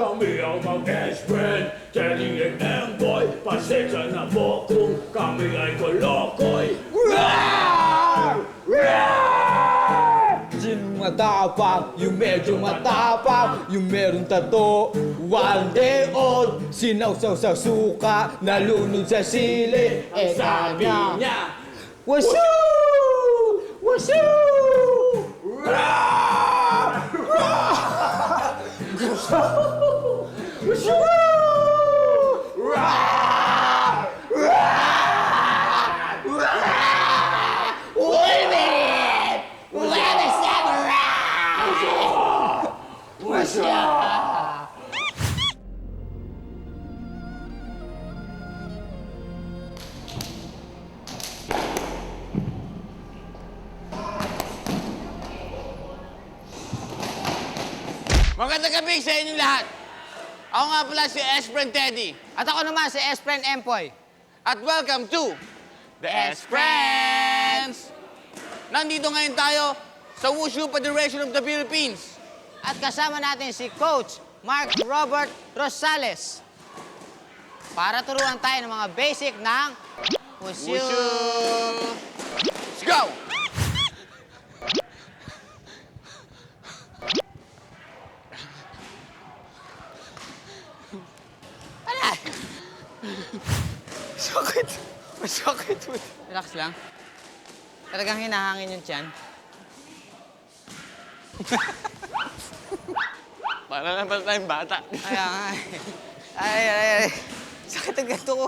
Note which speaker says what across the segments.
Speaker 1: Kami ang mag-best friend, Teddy and Emboy. Pasensya na po kung kami ay kolokoy. Yung matapang, yung medyo matapang, yung meron tato, 1 day old. Sinawsaw sa suka, nalunod sa sili. Eh sabi niya, Wasoo! Wasoo!
Speaker 2: Magandang gabi sa inyong lahat. Ako nga pala si S-Friend Teddy.
Speaker 3: At ako naman si S-Friend Empoy.
Speaker 2: At welcome to The S-Friends! Nandito ngayon tayo sa Wushu Federation of the Philippines.
Speaker 3: At kasama natin si Coach Mark Robert Rosales. Para turuan tayo ng mga basic ng Wushu.
Speaker 2: Wushu! Let's go!
Speaker 3: Sakit. Masakit. Relax lang. Talagang hinahangin yung tiyan.
Speaker 2: Para naman tayong bata.
Speaker 3: Kaya nga. Ay. Sakit ang ganito ko.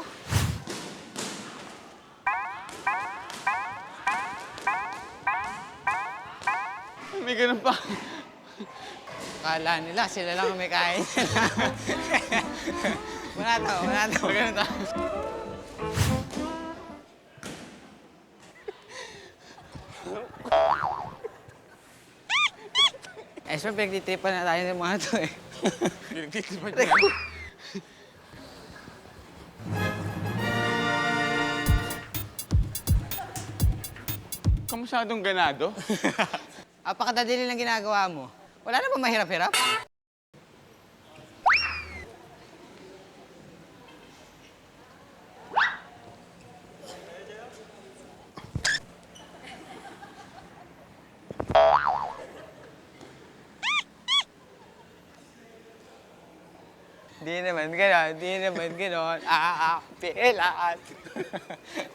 Speaker 2: May ganun pa.
Speaker 3: Kala nila, sila lang ang may kain. Wala to.
Speaker 2: Ganun ta.
Speaker 3: Siyempre, pinagtitripan na tayo ng mga to eh.
Speaker 2: Pinagtitipan niya. Kamusadong ganado?
Speaker 3: Apakadadali lang ginagawa mo. Wala na ba mahirap-hirap? Di naman ganon. Pilat.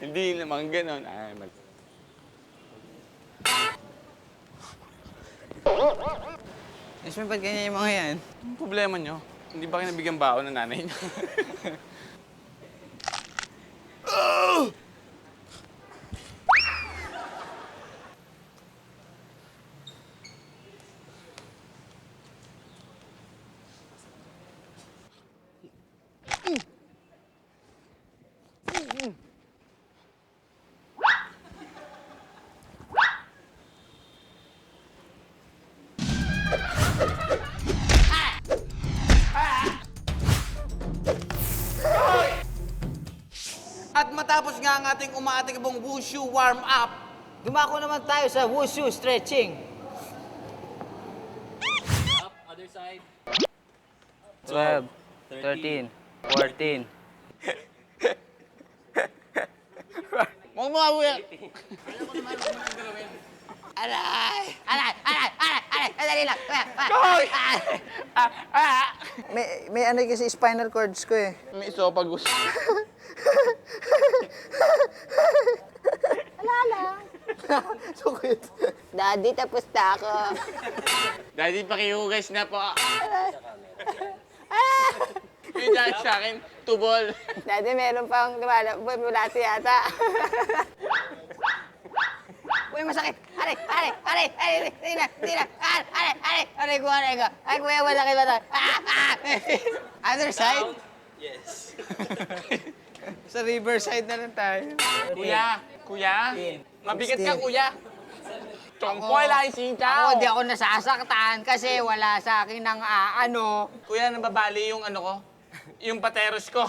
Speaker 2: Hindi naman ganon.
Speaker 3: Siyempre, ba't ganyan yung mga yan?
Speaker 2: Anong problema nyo? Hindi ba kayo nabigyan baon ng nanay niyo? At matapos nga ang ating umaatikabong wushu warm-up,
Speaker 3: Dumako naman tayo sa wushu stretching.
Speaker 4: Up, other side.
Speaker 3: 12, 13, 14.
Speaker 2: huwag mo abuya.
Speaker 3: Aray! Dali lang. May ano kasi spinal cords ko eh.
Speaker 2: May isopagus.
Speaker 3: Sukit. Daddy, tapos na ako.
Speaker 2: Daddy, pakihugas na po. Yung dahil sa akin, tubol.
Speaker 3: Daddy, meron pang bulati yata. Uy, masakit! Aray! Ay, kuya, malaki ba tayo? Other side?
Speaker 4: Yes.
Speaker 3: Sa riverside na lang tayo.
Speaker 2: Kuya, mabigat ka, kuya. Chongpoy lang,
Speaker 3: Ako,
Speaker 2: sinchaw.
Speaker 3: di ako nasasaktan kasi wala sa akin ng ano.
Speaker 2: Kuya, nababali yung ano ko. Yung pateros ko.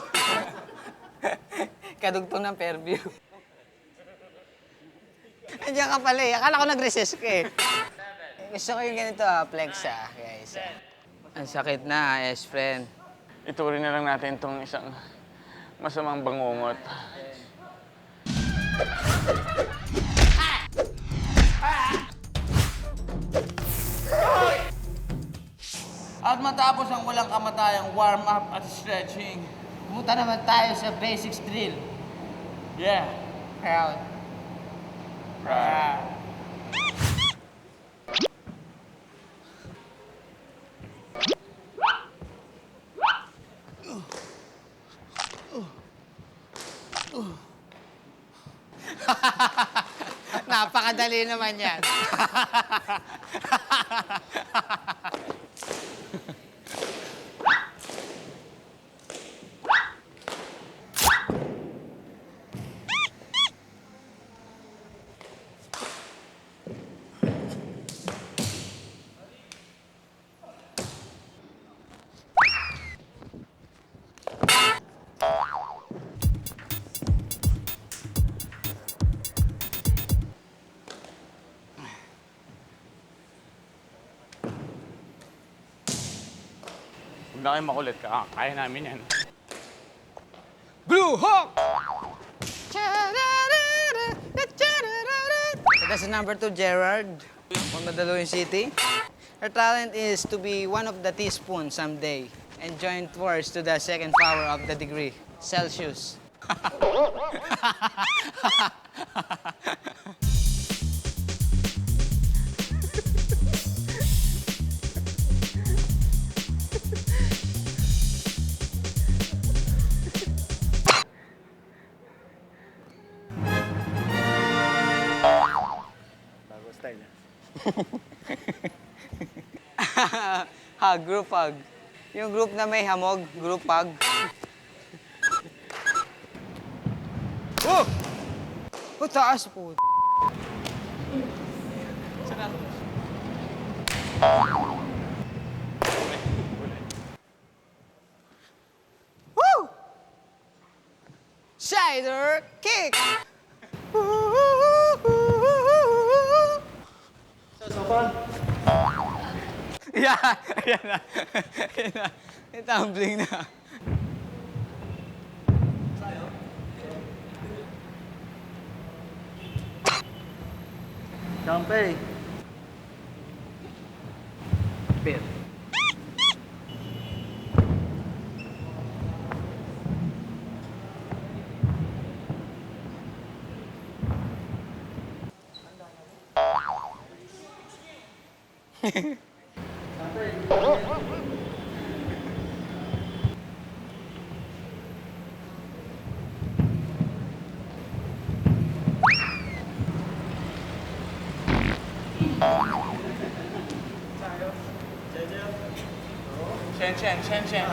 Speaker 3: Kadugtong ng Fairview. Andiyan ka pala eh. Akala ko nag-recess ka eh. Gusto ko yung ganito flex guys. Ang sakit na, friend.
Speaker 2: Ituring na lang natin itong isang masamang bangungot. At matapos ang walang kamatayang warm-up at stretching.
Speaker 3: Pumunta naman tayo sa basics drill.
Speaker 2: Yeah.
Speaker 3: Proud. Napakadali naman yan.
Speaker 2: Huwag na kayo makulit ka. Kaya namin yan.
Speaker 1: Blue Hawk!
Speaker 3: That's number 2, Gerard, from Mandaluyong City. Her talent is to be one of the teaspoons someday and join tours to the second power of the degree, Celsius. Group hug. Yung group na may hamog, group hug. Oh! Oh, taas po. Woo! Cider kick! Yeah, ayan na. Ayan na. May tumbling na.
Speaker 5: Champey.
Speaker 3: Pit.
Speaker 2: Chen.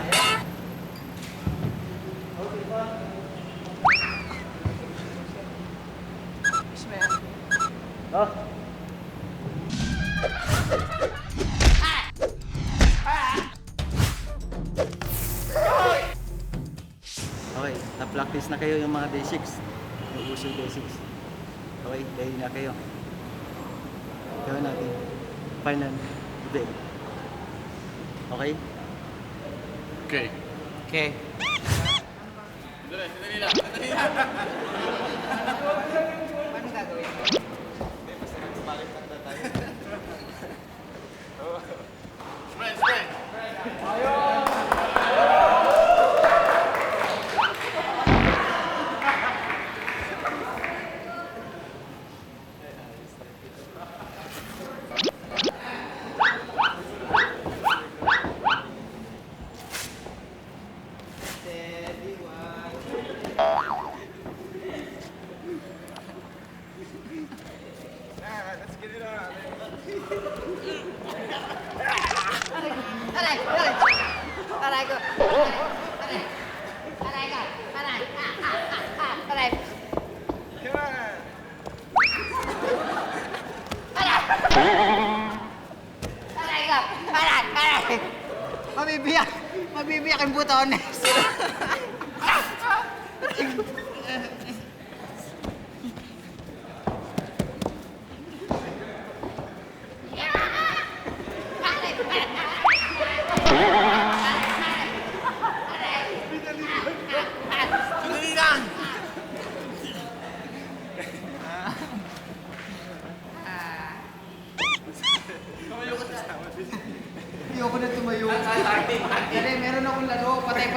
Speaker 5: Okay, na-practice na kayo yung mga basics. Yung uso basics. Okay, ready na kayo. Gawin natin. Final day. Okay?
Speaker 2: Okay.
Speaker 3: Okay.
Speaker 2: Sandali lang.
Speaker 3: Paano gagawin?
Speaker 2: Friends.
Speaker 3: Aray ko. Mabibiyak yung butones.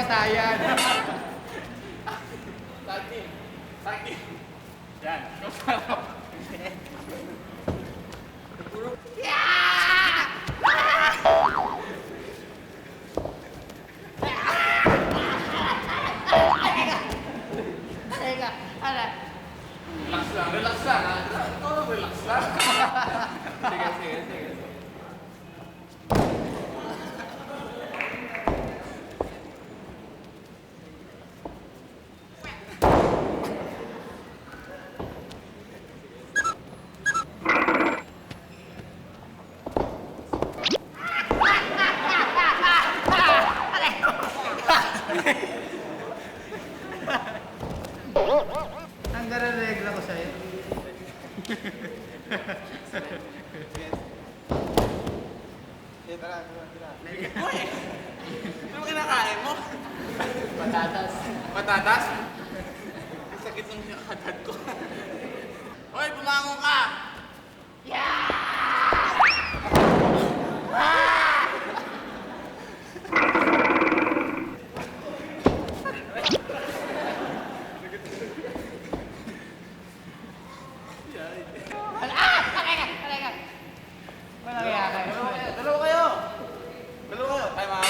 Speaker 1: kamatayan.
Speaker 2: Yan. Relax lang, relax lang. Todo relax lang. Sige.
Speaker 3: Ang regla ko sa'yo.
Speaker 2: Ano kinakain mo?
Speaker 4: Patatas.
Speaker 2: Patatas? Ang sakit ng katad ko. Hoy, bumangon ka!
Speaker 3: Walang kaya kayo.
Speaker 2: Dalawa kayo! Time out.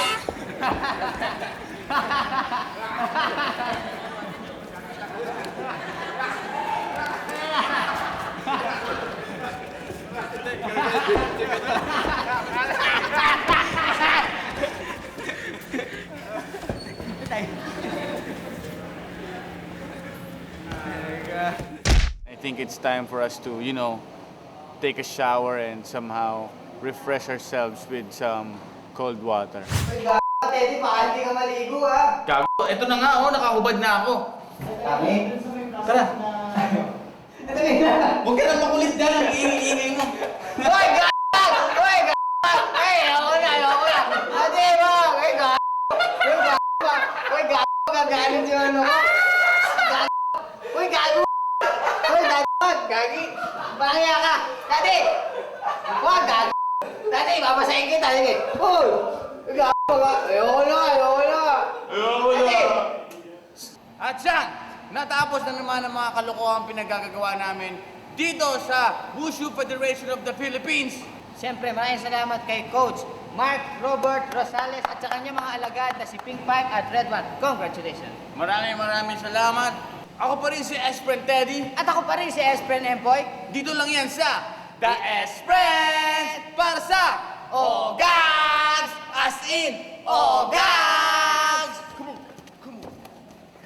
Speaker 2: I think it's time for us to, take a shower and somehow refresh ourselves with some cold water.
Speaker 3: Teddy, baka hindi ka maligo ha.
Speaker 2: Gago, eto na nga, nakahubad na ako.
Speaker 3: Kami?
Speaker 2: Tara.
Speaker 3: Dali na.
Speaker 2: Huwag ka nang makulit dyan, ang ingay mo.
Speaker 3: Hoy, gag! Hoy, gag! Ay, ako na. Ate, wag! Hoy, gag! Hoy, gag! Gagalit yung ano ko. Gag! Hoy, gago! Hoy, gag! Gagi! Palangya ka! Dati! Wag, gag! Dati, babasahin kita. Sige. Hoy! Gag! Ayoko na. Dati!
Speaker 2: At yan, natapos na naman ang mga kalokohang pinagagagawa namin dito sa Wushu Federation of the Philippines.
Speaker 3: Siyempre, maraming salamat kay Coach Mark Robert Rosales at sa kanyang mga alagad na si Pink Park at Red One. Congratulations!
Speaker 2: Maraming salamat. Ako pa rin si Espren Teddy.
Speaker 3: At ako pa rin si Espren Empoy.
Speaker 2: Dito lang yan sa The Esprens para sa Ogans! As in, Ogans!